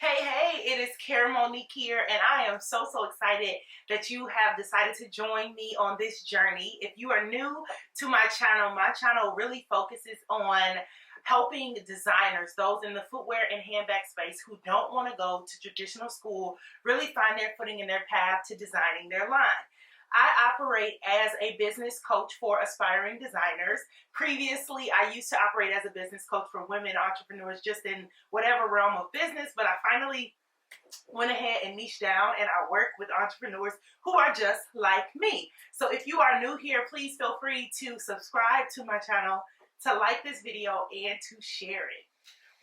Hey, it is Care Monique here, and I am so excited that you have decided to join me on this journey. If you are new to my channel really focuses on helping designers, those in the footwear and handbag space who don't want to go to traditional school, really find their footing in their path to designing their line. I operate as a business coach for aspiring designers. Previously, I used to operate as a business coach for women entrepreneurs just in whatever realm of business, but I finally went ahead and niche down and I work with entrepreneurs who are just like me. So if you are new here, please feel free to subscribe to my channel, to like this video, and to share it.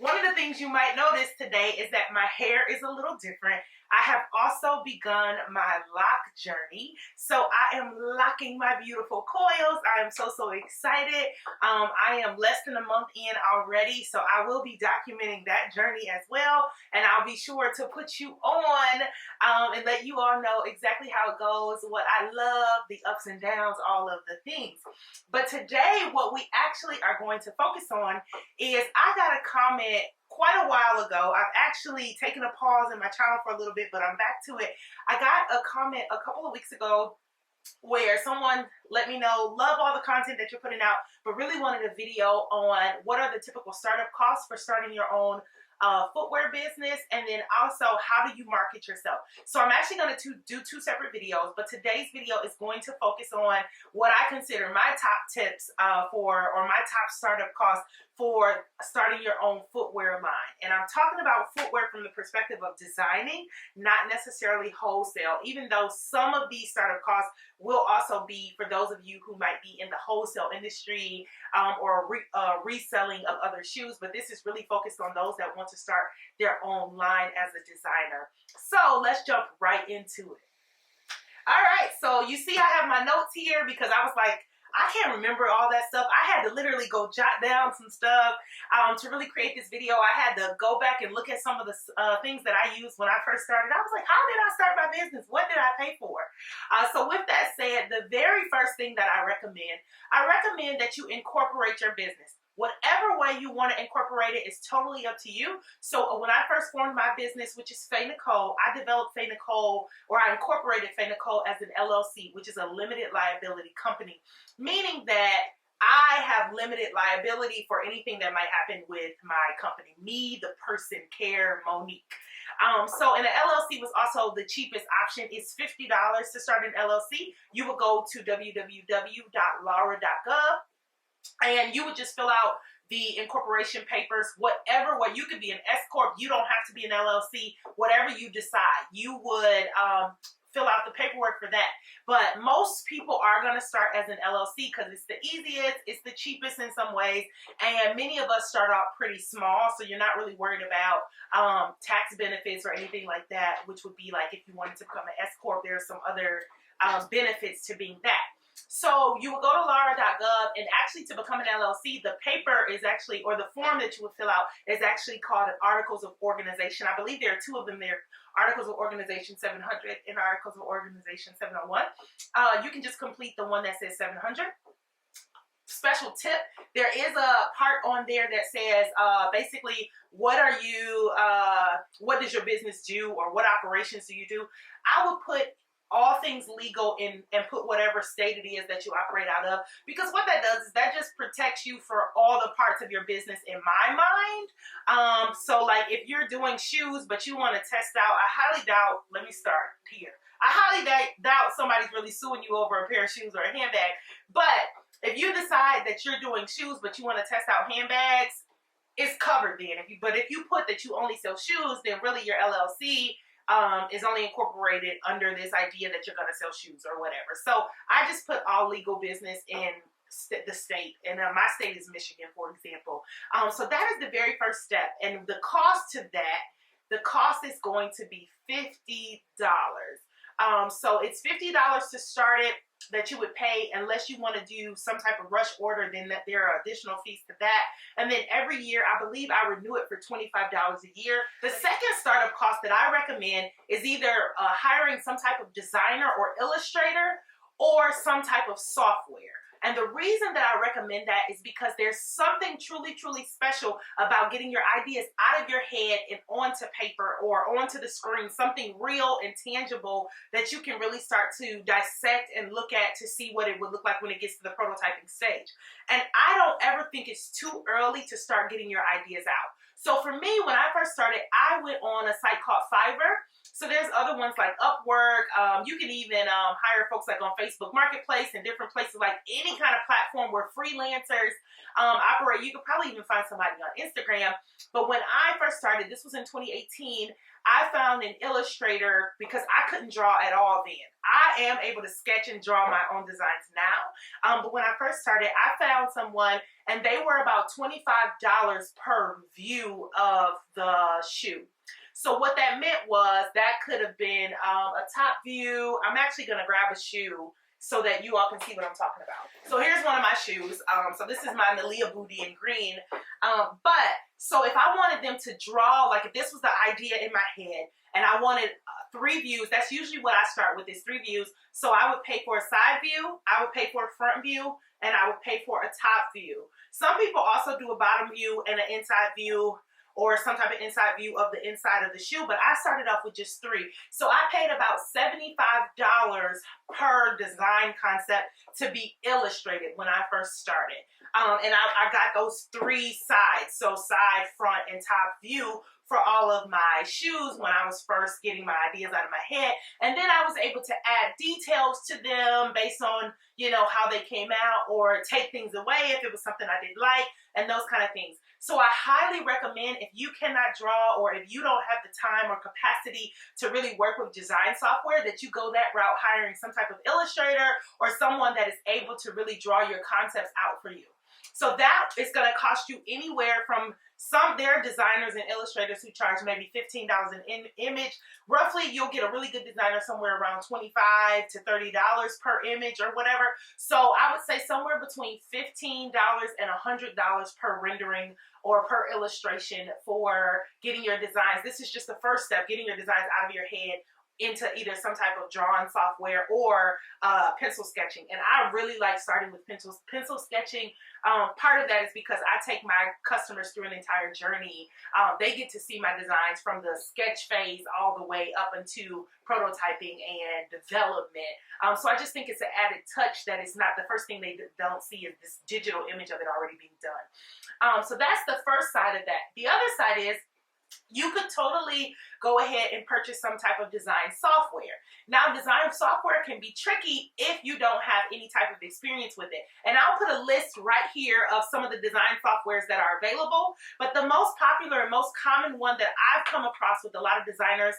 One of the things you might notice today is that my hair is a little different. I have also begun my lock journey. So I am locking my beautiful coils. I am so excited. I am less than a month in already, so I will be documenting that journey as well. And I'll be sure to put you on and let you all know exactly how it goes, what I love, the ups and downs, all of the things. But today, what we actually are going to focus on is I got a comment quite a while ago. I've actually taken a pause in my channel for a little bit, but I'm back to it. I got a comment a couple of weeks ago where someone let me know, love all the content that you're putting out, but really wanted a video on what are the typical startup costs for starting your own footwear business, and then also how do you market yourself. So I'm actually going to do two separate videos, but today's video is going to focus on what I consider my top tips or my top startup costs for starting your own footwear line. And I'm talking about footwear from the perspective of designing, not necessarily wholesale, even though some of these startup costs will also be for those of you who might be in the wholesale industry or reselling of other shoes. But this is really focused on those that want to start their own line as a designer. So let's jump right into it. All right, so you see I have my notes here because I was like, I can't remember all that stuff. I had to literally go jot down some stuff to really create this video. I had to go back and look at some of the things that I used when I first started. I was like, how did I start my business? What did I pay for? So with that said, the very first thing that I recommend that you incorporate your business. Whatever way you want to incorporate it is totally up to you. So when I first formed my business, which is Faye Nicole, I developed Faye Nicole, or I incorporated Faye Nicole as an LLC, which is a limited liability company, meaning that I have limited liability for anything that might happen with my company, me, the person, Care Monique. So an LLC was also the cheapest option. It's $50 to start an LLC. You would go to www.laura.gov. and you would just fill out the incorporation papers, whatever way. You could be an S Corp, you don't have to be an LLC, whatever you decide. You would fill out the paperwork for that. But most people are going to start as an LLC because it's the easiest, it's the cheapest in some ways, and many of us start out pretty small, so you're not really worried about tax benefits or anything like that, which would be like if you wanted to become an S Corp, there are some other benefits to being that. So you will go to laura.gov, and actually to become an LLC, the paper is actually, or the form that you would fill out is actually called Articles of Organization. I believe there are two of them there, Articles of Organization 700 and Articles of Organization 701. You can just complete the one that says 700. Special tip, there is a part on there that says basically what does your business do, or what operations do you do. I would put all things legal in and put whatever state it is that you operate out of, because what that does is that just protects you for all the parts of your business in my mind. So like if you're doing shoes but you want to test out, I highly doubt, let me start here, I highly doubt somebody's really suing you over a pair of shoes or a handbag. But if you decide that you're doing shoes but you want to test out handbags, it's covered then. But if you put that you only sell shoes, then really your LLC is only incorporated under this idea that you're going to sell shoes or whatever. So I just put all legal business in the state, and my state is Michigan, for example. So that is the very first step, and the cost to that, the cost is going to be $50. So it's $50 to start it that you would pay, unless you want to do some type of rush order, then that there are additional fees to that. And then every year, I believe I renew it for $25 a year. The second startup cost that I recommend is either hiring some type of designer or illustrator, or some type of software. And the reason that I recommend that is because there's something truly, truly special about getting your ideas out of your head and onto paper or onto the screen, something real and tangible that you can really start to dissect and look at to see what it would look like when it gets to the prototyping stage. And I don't ever think it's too early to start getting your ideas out. So for me, when I first started, I went on a site called Fiverr. So there's other ones like Upwork. You can even hire folks like on Facebook Marketplace and different places, like any kind of platform where freelancers operate. You could probably even find somebody on Instagram. But when I first started, this was in 2018, I found an illustrator because I couldn't draw at all then. I am able to sketch and draw my own designs now. But when I first started, I found someone and they were about $25 per view of the shoe. So what that meant was that could have been a top view. I'm actually going to grab a shoe so that you all can see what I'm talking about. So here's one of my shoes. So this is my Nalia Booty in green. So if I wanted them to draw, like if this was the idea in my head and I wanted 3 views, that's usually what I start with, is 3 views. So I would pay for a side view, I would pay for a front view, and I would pay for a top view. Some people also do a bottom view and an inside view, or some type of inside view of the inside of the shoe, but I started off with just 3. So I paid about $75 per design concept to be illustrated when I first started. And I got those 3 sides, so side, front, and top view for all of my shoes when I was first getting my ideas out of my head. And then I was able to add details to them based on, you know, how they came out, or take things away if it was something I didn't like, and those kind of things. So I highly recommend, if you cannot draw or if you don't have the time or capacity to really work with design software, that you go that route, hiring some type of illustrator or someone that is able to really draw your concepts out for you. So that is going to cost you anywhere from there are designers and illustrators who charge maybe $15 an image. Roughly, you'll get a really good designer somewhere around $25 to $30 per image or whatever. So I would say somewhere between $15 and $100 per rendering or per illustration for getting your designs. This is just the first step, getting your designs out of your head into either some type of drawing software or pencil sketching. And I really like starting with pencil sketching. Part of that is because I take my customers through an entire journey. They get to see my designs from the sketch phase all the way up into prototyping and development. So I just think it's an added touch that is not the first thing they don't see is this digital image of it already being done. So that's the first side of that. The other side is, you could totally go ahead and purchase some type of design software. Now, design software can be tricky if you don't have any type of experience with it. And I'll put a list right here of some of the design softwares that are available. But the most popular and most common one that I've come across with a lot of designers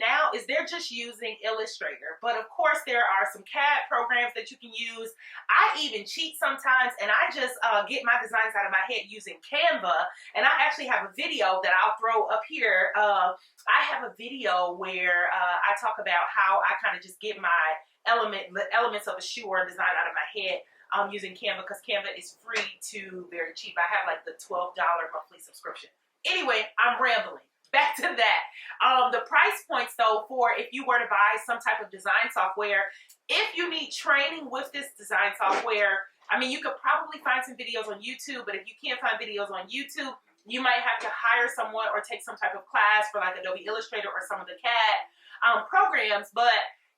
now is they're just using Illustrator. But of course, there are some CAD programs that you can use. I even cheat sometimes, and I just get my designs out of my head using Canva. And I actually have a video that I'll throw up here. I have a video where I talk about how I kind of just get my the elements of a shoe or a design out of my head using Canva, because Canva is free to very cheap. I have like the $12 monthly subscription. Anyway, I'm rambling. Back to that. The price points, though, for if you were to buy some type of design software, if you need training with this design software, I mean, you could probably find some videos on YouTube, but if you can't find videos on YouTube, you might have to hire someone or take some type of class for like Adobe Illustrator or some of the CAD programs, but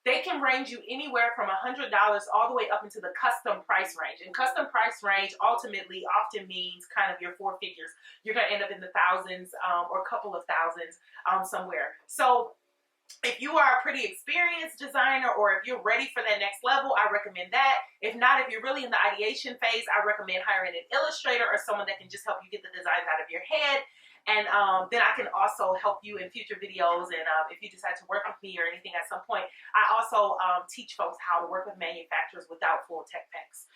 they can range you anywhere from $100 all the way up into the custom price range. And custom price range ultimately often means kind of your 4 figures. You're going to end up in the thousands or a couple of thousands somewhere. So if you are a pretty experienced designer, or if you're ready for that next level, I recommend that. If not, if you're really in the ideation phase, I recommend hiring an illustrator or someone that can just help you get the designs out of your head. And then I can also help you in future videos. And if you decide to work with me or anything at some point, I also teach folks how to work with manufacturers without full tech packs.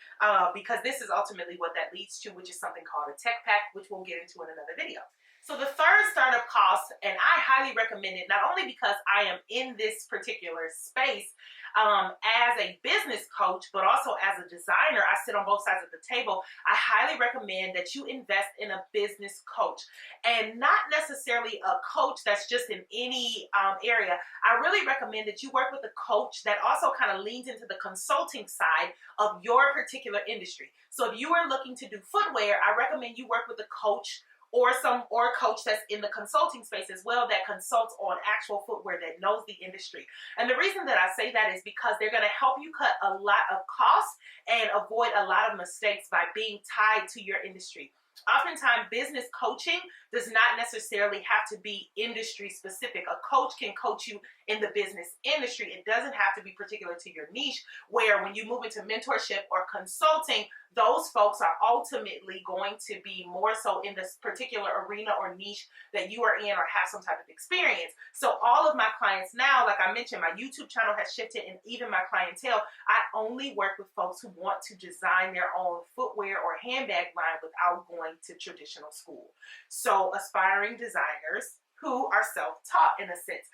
Because this is ultimately what that leads to, which is something called a tech pack, which we'll get into in another video. So the third startup cost, and I highly recommend it, not only because I am in this particular space as a business coach, but also as a designer. I sit on both sides of the table. I highly recommend that you invest in a business coach, and not necessarily a coach that's just in any area. I really recommend that you work with a coach that also kind of leans into the consulting side of your particular industry. So if you are looking to do footwear, I recommend you work with a coach or a coach that's in the consulting space as well, that consults on actual footwear, that knows the industry. And the reason that I say that is because they're going to help you cut a lot of costs and avoid a lot of mistakes by being tied to your industry. Oftentimes, business coaching does not necessarily have to be industry specific. A coach can coach you in the business industry. It doesn't have to be particular to your niche, where when you move into mentorship or consulting, those folks are ultimately going to be more so in this particular arena or niche that you are in or have some type of experience. So all of my clients now, like I mentioned, my YouTube channel has shifted, and even my clientele, I only work with folks who want to design their own footwear or handbag line without going to traditional school. So aspiring designers who are self-taught in a sense.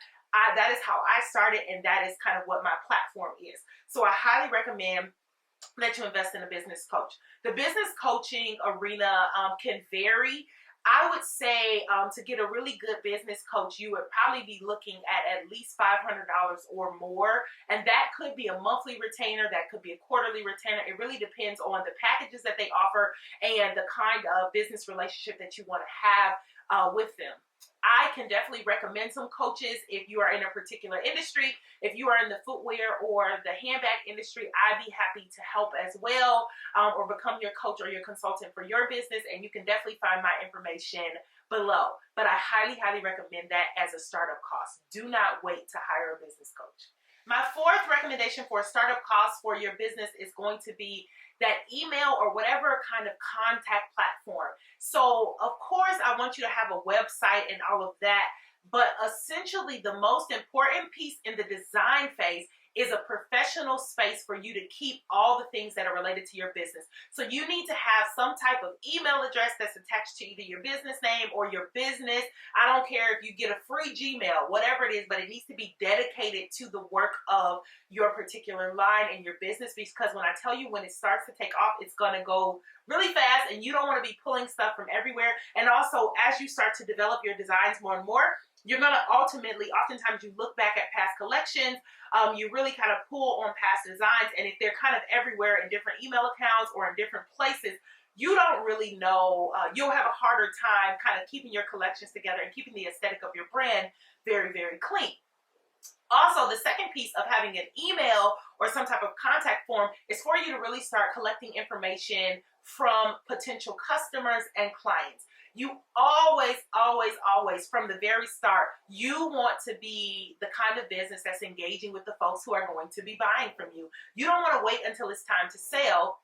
That is how I started, and that is kind of what my platform is. So I highly recommend that you invest in a business coach. The business coaching arena can vary. I would say to get a really good business coach, you would probably be looking at least $500 or more. And that could be a monthly retainer. That could be a quarterly retainer. It really depends on the packages that they offer and the kind of business relationship that you want to have with them. I can definitely recommend some coaches if you are in a particular industry. If you are in the footwear or the handbag industry, I'd be happy to help as well, or become your coach or your consultant for your business. And you can definitely find my information below. But I highly, highly recommend that as a startup cost. Do not wait to hire a business coach. My fourth recommendation for a startup cost for your business is going to be that email or whatever kind of contact platform. So of course, I want you to have a website and all of that, but essentially the most important piece in the design phase is a professional space for you to keep all the things that are related to your business. So you need to have some type of email address that's attached to either your business name or your business. I don't care if you get a free Gmail, whatever it is, but it needs to be dedicated to the work of your particular line in your business, because when I tell you, when it starts to take off, it's going to go really fast, and you don't want to be pulling stuff from everywhere. And also, as you start to develop your designs more and more, you're going to ultimately, oftentimes you look back at past collections, you really kind of pull on past designs, and if they're kind of everywhere in different email accounts or in different places, you don't really know, you'll have a harder time kind of keeping your collections together and keeping the aesthetic of your brand very, very clean. Also, the second piece of having an email or some type of contact form is for you to really start collecting information from potential customers and clients. You always, from the very start, you want to be the kind of business that's engaging with the folks who are going to be buying from you. You don't want to wait until it's time to sell.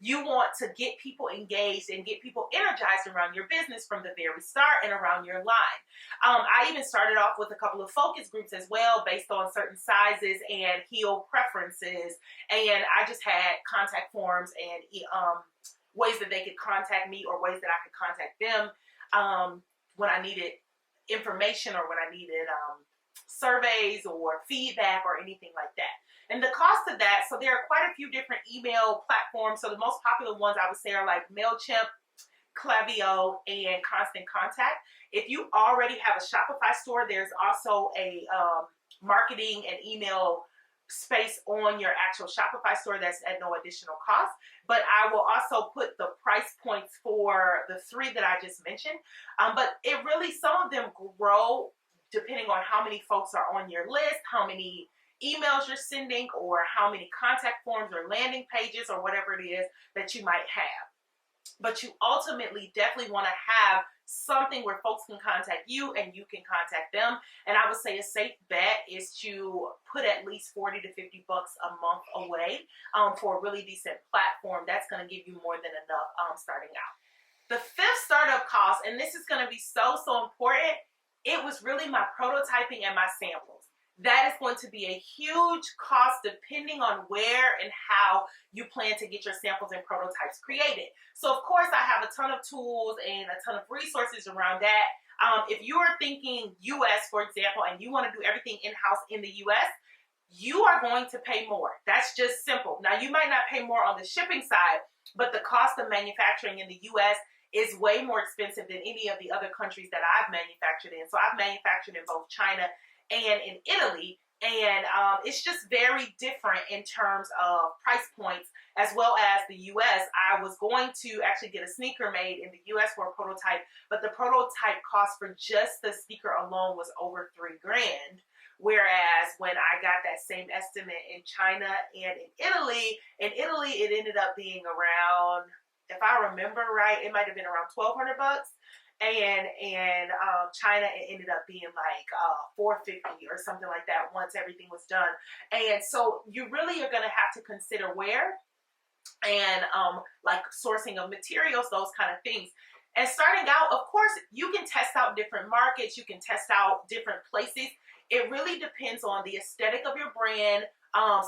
You want to get people engaged and get people energized around your business from the very start and around your line. I even started off with a couple of focus groups as well, based on certain sizes and heel preferences. And I just had contact forms and ways that they could contact me or ways that I could contact them when I needed information or when I needed surveys or feedback or anything like that. And the cost of that, so there are quite a few different email platforms. So the most popular ones I would say are like MailChimp, Klaviyo, and Constant Contact. If you already have a Shopify store, there's also a marketing and email space on your actual Shopify store that's at no additional cost. But I will also put the price points for the three that I just mentioned. But it really, some of them grow depending on how many folks are on your list, how many emails you're sending, or how many contact forms or landing pages or whatever it is that you might have. But you ultimately definitely want to have something where folks can contact you and you can contact them. And I would say a safe bet is to put at least $40 to $50 a month away for a really decent platform. That's going to give you more than enough starting out. The fifth startup cost, and this is going to be so important, it was really my prototyping and my samples. that is going to be a huge cost depending on where and how you plan to get your samples and prototypes created. So of course I have a ton of tools and a ton of resources around that. If you are thinking US, for example, and you want to do everything in-house in the US, you are going to pay more. That's just simple. Now, you might not pay more on the shipping side, but the cost of manufacturing in the US is way more expensive than any of the other countries that I've manufactured in. So I've manufactured in both China and in Italy, and it's just very different in terms of price points, as well as the US. I was going to actually get a sneaker made in the US for a prototype, but the prototype cost for just the sneaker alone was over $3,000. Whereas when I got that same estimate in China and in Italy it ended up being around, if I remember right, it might have been around $1,200 bucks. And in China, it ended up being like $450 or something like that once everything was done. And so you really are going to have to consider where and like sourcing of materials, those kind of things. And starting out, of course, you can test out different markets, you can test out different places. It really depends on the aesthetic of your brand,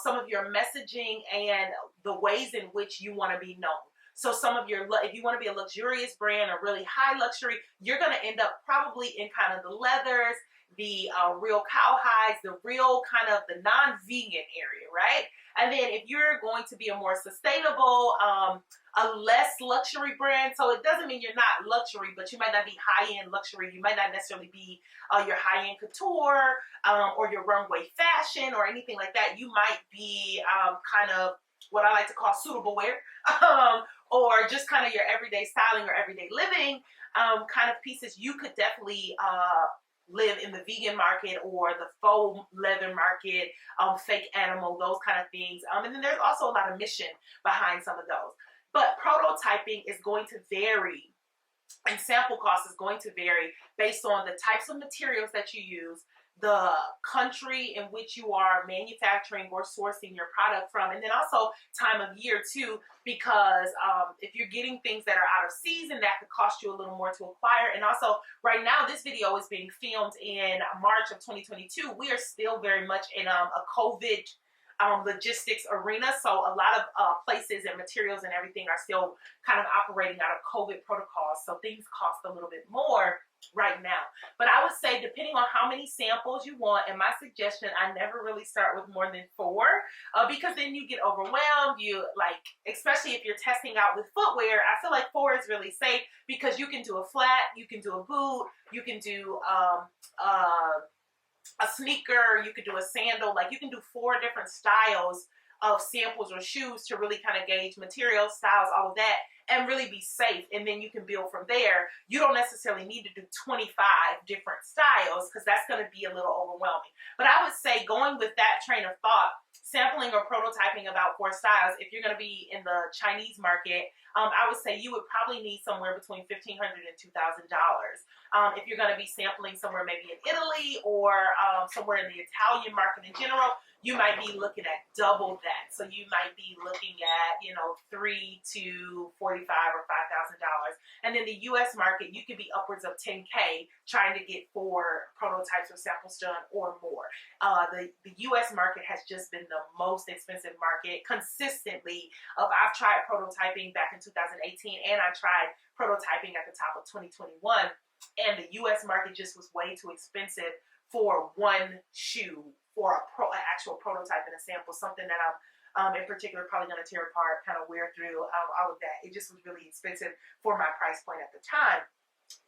some of your messaging, and the ways in which you want to be known. So some of your, if you want to be a luxurious brand or really high luxury, you're going to end up probably in kind of the leathers, the real cowhides, the real kind of the non-vegan area, right? And then if you're going to be a more sustainable, a less luxury brand, so it doesn't mean you're not luxury, but you might not be high-end luxury. You might not necessarily be your high-end couture or your runway fashion or anything like that. You might be kind of what I like to call suitable wear, or just kind of your everyday styling or everyday living kind of pieces. You could definitely live in the vegan market or the faux leather market, fake animal, those kind of things. And then there's also a lot of mission behind some of those. But prototyping is going to vary, and sample cost is going to vary based on the types of materials that you use, the country in which you are manufacturing or sourcing your product from, and then also time of year too, because if you're getting things that are out of season, that could cost you a little more to acquire. And also right now, this video is being filmed in March of 2022. We are still very much in a COVID logistics arena. So a lot of places and materials and everything are still kind of operating out of COVID protocols. So things cost a little bit more right now. But I would say, depending on how many samples you want, and my suggestion, I never really start with more than 4, because then you get overwhelmed. You like, especially if you're testing out with footwear, I feel like 4 is really safe, because you can do a flat, you can do a boot, you can do a sneaker, you could do a sandal. Like, you can do 4 different styles of samples or shoes to really kind of gauge materials, styles, all of that, and really be safe. And then you can build from there. You don't necessarily need to do 25 different styles, because that's going to be a little overwhelming. But I would say, going with that train of thought, sampling or prototyping about 4 styles, if you're going to be in the Chinese market, I would say you would probably need somewhere between $1,500 and $2,000. If you're going to be sampling somewhere maybe in Italy or somewhere in the Italian market in general, you might be looking at double that. So you might be looking at, you know, $3,000 to $45,000 or $5,000. And in the US market, you could be upwards of $10K trying to get 4 prototypes or samples done or more. The US market has just been the most expensive market consistently. I've tried prototyping back in 2018, and I tried prototyping at the top of 2021. And the US market just was way too expensive for one shoe, for an actual prototype and a sample, something that I'm in particular probably going to tear apart, kind of wear through, all of that. It just was really expensive for my price point at the time.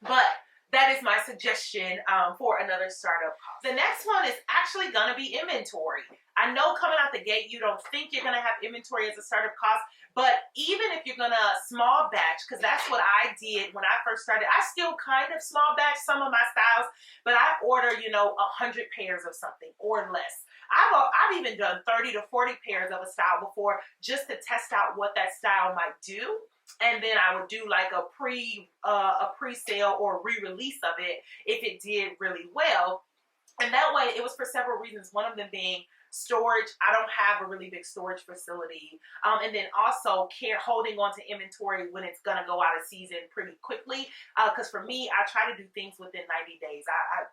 But that is my suggestion for another startup cost. The next one is actually going to be inventory. I know coming out the gate, you don't think you're going to have inventory as a startup cost, but even if you're going to small batch, because that's what I did when I first started. I still kind of small batch some of my styles, but I order, you know, 100 pairs of something or less. I've even done 30 to 40 pairs of a style before, just to test out what that style might do. And then I would do like a pre-sale or re-release of it if it did really well. And that way, it was for several reasons. One of them being storage. I don't have a really big storage facility. And then also holding on to inventory when it's going to go out of season pretty quickly. Because for me, I try to do things within 90 days.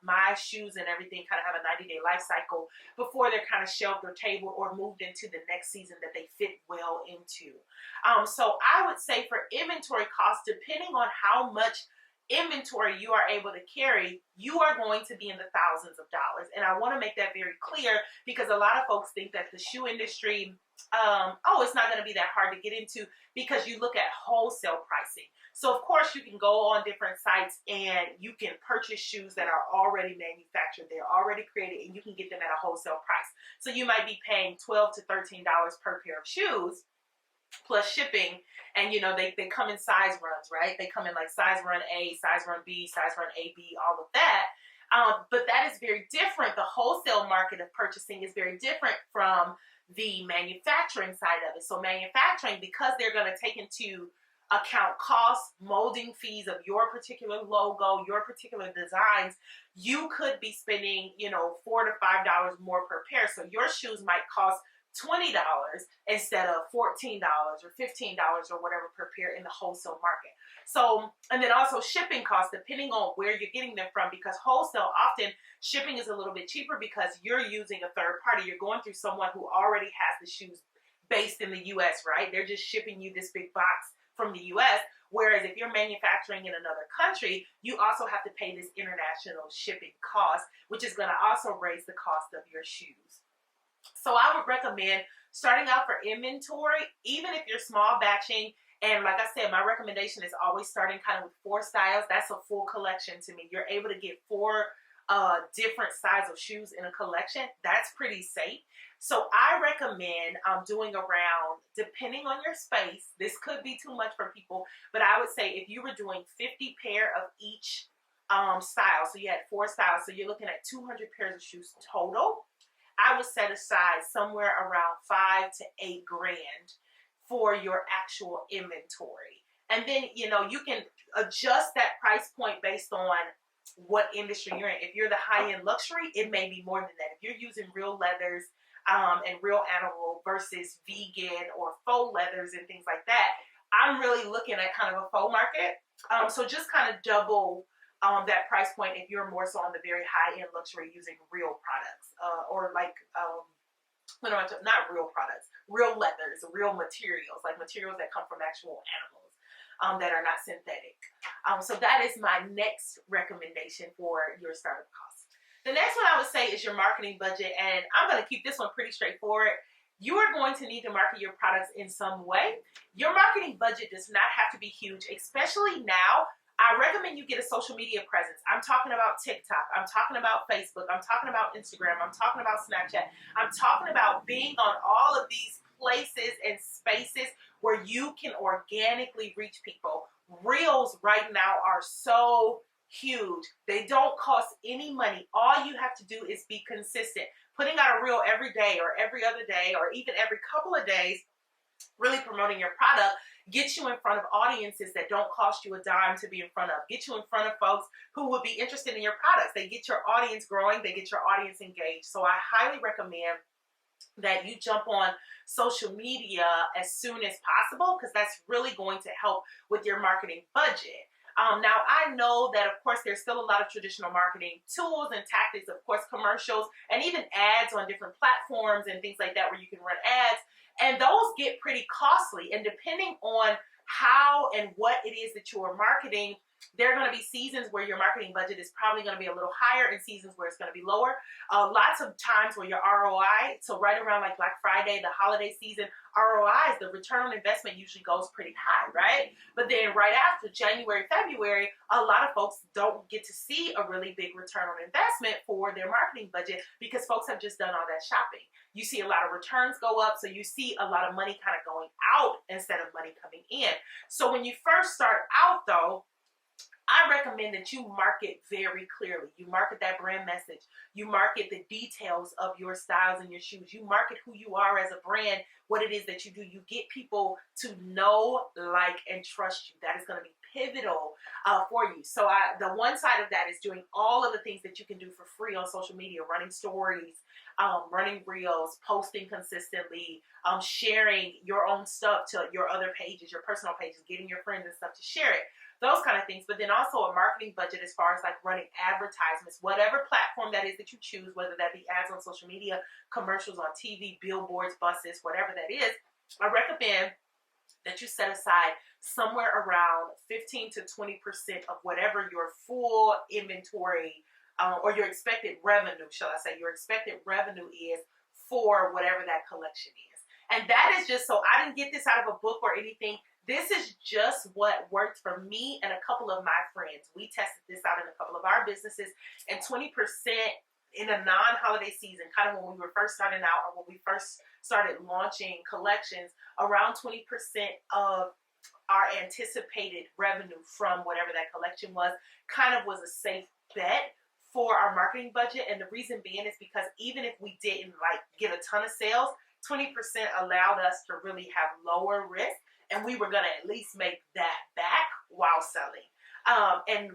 My shoes and everything kind of have a 90-day life cycle before they're kind of shelved or tabled or moved into the next season that they fit well into. So I would say for inventory costs, depending on how much inventory you are able to carry, you are going to be in the thousands of dollars. And I want to make that very clear, because a lot of folks think that the shoe industry, it's not going to be that hard to get into, because you look at wholesale pricing. So of course you can go on different sites and you can purchase shoes that are already manufactured, they're already created, and you can get them at a wholesale price. So you might be paying $12 to $13 per pair of shoes plus shipping, and they come in size runs, right? They come in like size run A, size run B, size run AB, all of that. But that is very different. The wholesale market of purchasing is very different from the manufacturing side of it. So manufacturing, because they're going to take into account costs, molding fees of your particular logo, your particular designs, you could be spending, $4 to $5 more per pair. So your shoes might cost $20 instead of $14 or $15 or whatever per pair in the wholesale market. So, and then also shipping costs, depending on where you're getting them from, because wholesale, often shipping is a little bit cheaper because you're using a third party. You're going through someone who already has the shoes based in the US, right? They're just shipping you this big box from the US. Whereas if you're manufacturing in another country, you also have to pay this international shipping cost, which is going to also raise the cost of your shoes. So I would recommend starting out for inventory, even if you're small batching. And like I said, my recommendation is always starting kind of with 4 styles. That's a full collection to me. You're able to get 4 different styles of shoes in a collection. That's pretty safe. So I recommend doing around, depending on your space, this could be too much for people, but I would say if you were doing 50 pair of each style, so you had 4 styles, so you're looking at 200 pairs of shoes total, I would set aside somewhere around $5 to $8 grand for your actual inventory. And then, you can adjust that price point based on what industry you're in. If you're the high-end luxury, it may be more than that. If you're using real leathers and real animal versus vegan or faux leathers and things like that, I'm really looking at kind of a faux market. So just kind of double that price point if you're more so on the very high-end luxury using real products, or like, not real products, real leathers, real materials, like materials that come from actual animals that are not synthetic. So that is my next recommendation for your startup costs. The next one I would say is your marketing budget, and I'm going to keep this one pretty straightforward. You are going to need to market your products in some way. Your marketing budget does not have to be huge, especially now. I recommend you get a social media presence. I'm talking about TikTok. I'm talking about Facebook. I'm talking about Instagram. I'm talking about Snapchat. I'm talking about being on all of these places and spaces where you can organically reach people. Reels right now are so huge. They don't cost any money. All you have to do is be consistent. Putting out a reel every day or every other day or even every couple of days, really promoting your product, get you in front of audiences that don't cost you a dime to be in front of. Get you in front of folks who would be interested in your products. They get your audience growing. They get your audience engaged. So I highly recommend that you jump on social media as soon as possible, because that's really going to help with your marketing budget. Now, I know that, of course, there's still a lot of traditional marketing tools and tactics, of course, commercials, and even ads on different platforms and things like that where you can run ads. And those get pretty costly. And depending on how and what it is that you are marketing, there are going to be seasons where your marketing budget is probably going to be a little higher and seasons where it's going to be lower. Lots of times where your ROI, so right around like Black Friday, the holiday season, ROIs, the return on investment usually goes pretty high, right? But then right after January, February, a lot of folks don't get to see a really big return on investment for their marketing budget because folks have just done all that shopping. You see a lot of returns go up, so you see a lot of money kind of going out instead of money coming in. So when you first start out though, I recommend that you market very clearly. You market that brand message. You market the details of your styles and your shoes. You market who you are as a brand, what it is that you do. You get people to know, like, and trust you. That is going to be pivotal for you. So the one side of that is doing all of the things that you can do for free on social media, running stories, running reels, posting consistently, sharing your own stuff to your other pages, your personal pages, getting your friends and stuff to share it, those kind of things. But then also a marketing budget as far as like running advertisements, whatever platform that is that you choose, whether that be ads on social media, commercials on TV, billboards, buses, whatever that is. I recommend that you set aside somewhere around 15 to 20% of whatever your full inventory or your expected revenue, shall I say, your expected revenue is for whatever that collection is. And that is just, so I didn't get this out of a book or anything. This is just what worked for me and a couple of my friends. We tested this out in a couple of our businesses, and 20% in a non-holiday season, kind of when we were first starting out or when we first started launching collections, around 20% of our anticipated revenue from whatever that collection was kind of was a safe bet for our marketing budget. And the reason being is because even if we didn't like get a ton of sales, 20% allowed us to really have lower risk, and we were going to at least make that back while selling. And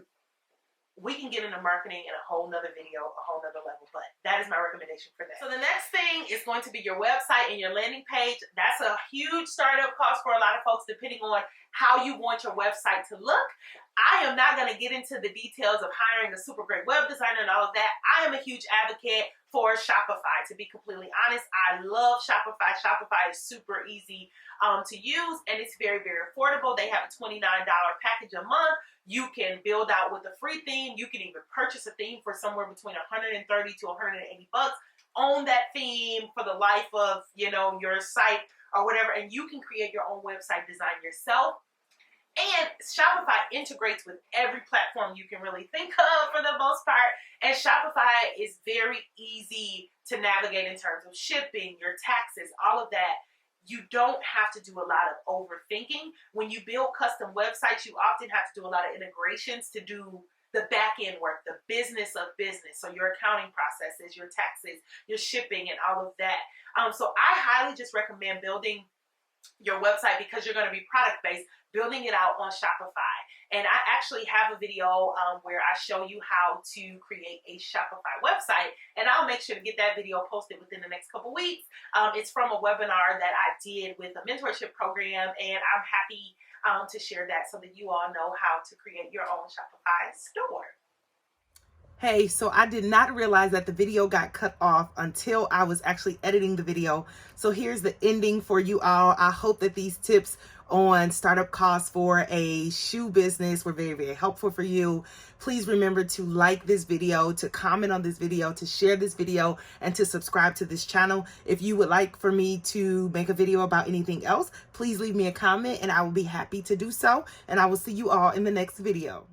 we can get into marketing in a whole nother video, a whole nother level, but that is my recommendation for that. So the next thing is going to be your website and your landing page. That's a huge startup cost for a lot of folks, depending on how you want your website to look. I am not going to get into the details of hiring a super great web designer and all of that. I am a huge advocate for Shopify. To be completely honest, I love Shopify. Shopify is super easy to use, and it's very, very affordable. They have a $29 package a month. You can build out with a free theme. You can even purchase a theme for somewhere between $130 to $180. Own that theme for the life of, your site or whatever, and you can create your own website design yourself. And Shopify integrates with every platform you can really think of for the most part. And Shopify is very easy to navigate in terms of shipping, your taxes, all of that. You don't have to do a lot of overthinking. When you build custom websites, you often have to do a lot of integrations to do the back end work, the business of business. So your accounting processes, your taxes, your shipping, and all of that. So I highly just recommend building your website, because you're going to be product based, building it out on Shopify. And I actually have a video where I show you how to create a Shopify website, and I'll make sure to get that video posted within the next couple weeks. It's from a webinar that I did with a mentorship program, and I'm happy to share that so that you all know how to create your own Shopify store. Hey, so I did not realize that the video got cut off until I was actually editing the video. So here's the ending for you all. I hope that these tips on startup costs for a shoe business were very, very helpful for you. Please remember to like this video, to comment on this video, to share this video, and to subscribe to this channel. If you would like for me to make a video about anything else, please leave me a comment and I will be happy to do so. And I will see you all in the next video.